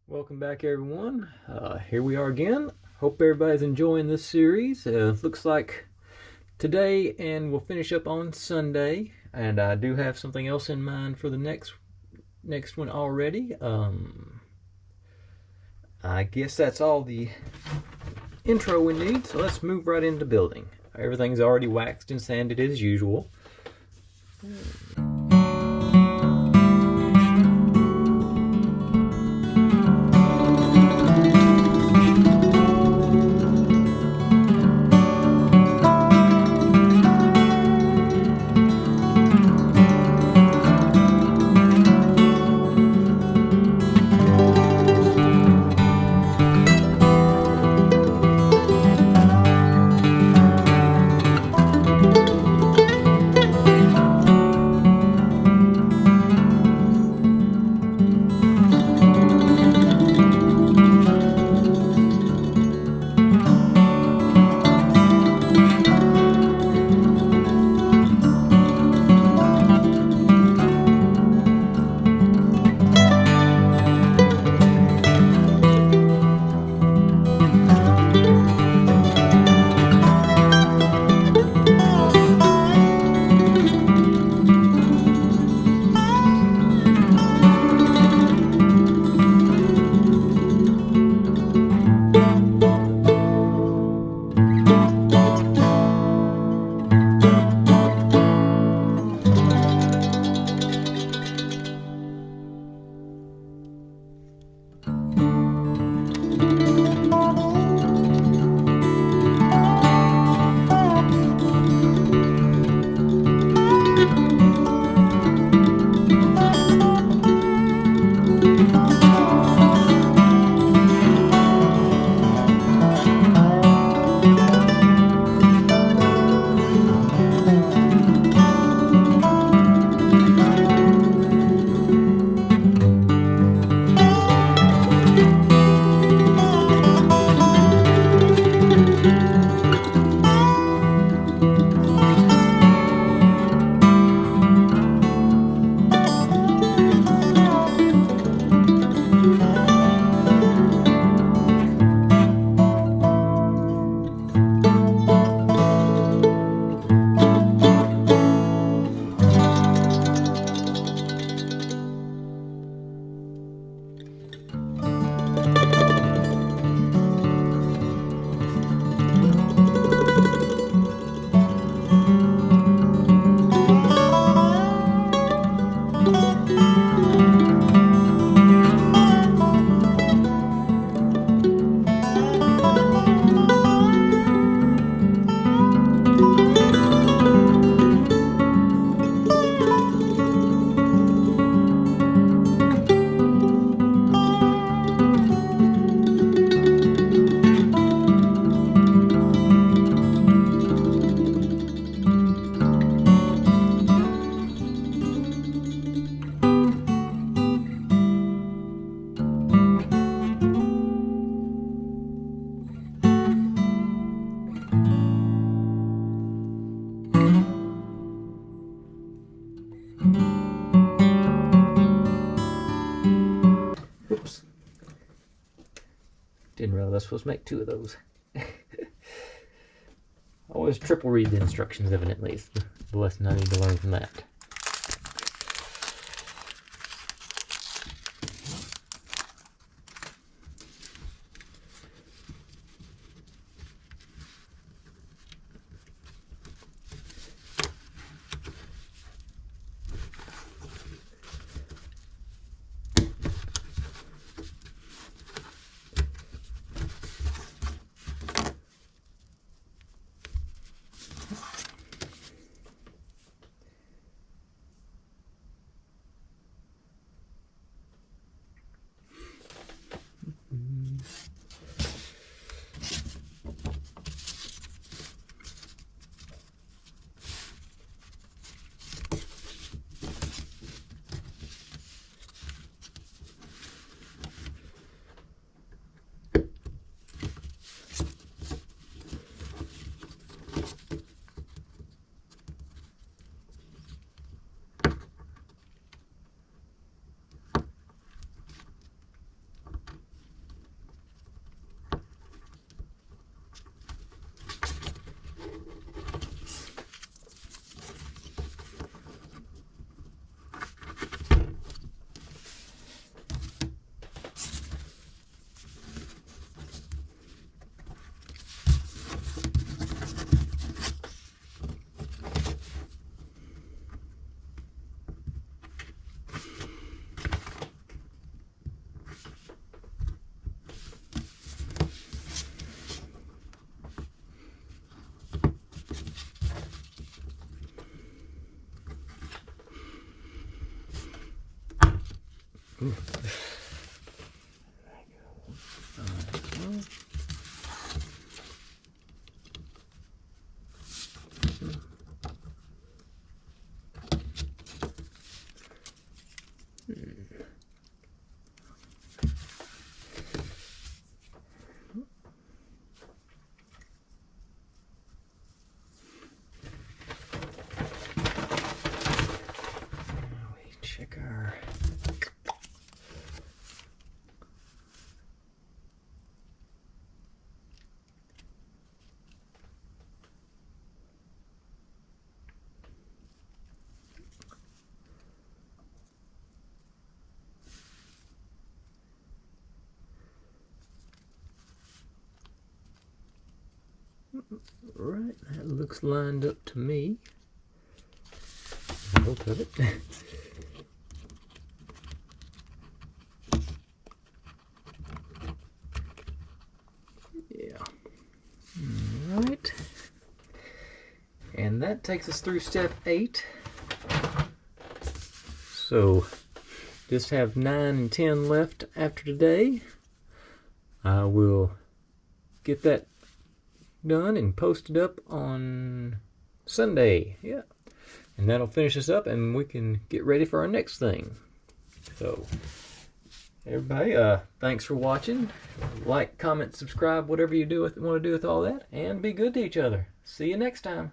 Welcome back, everyone. Here we are again. Hope everybody's enjoying this series. Looks like today, and we'll finish up on Sunday. And I do have something else in mind for the next one already. I guess that's all the intro we need. So let's move right into building. Everything's already waxed and sanded as usual. Didn't realize I was supposed to make 2 of those. Always triple read the instructions, evidently. It's the lesson I need to learn from that. Right, that looks lined up to me. Both of it. Yeah. All right. And that takes us through step 8. So just have 9 and 10 left after today. I will get that done and post it up on Sunday. Yeah. And that'll finish us up and we can get ready for our next thing. So everybody, thanks for watching. Like, comment, subscribe, whatever you want to do with all that, and be good to each other. See you next time.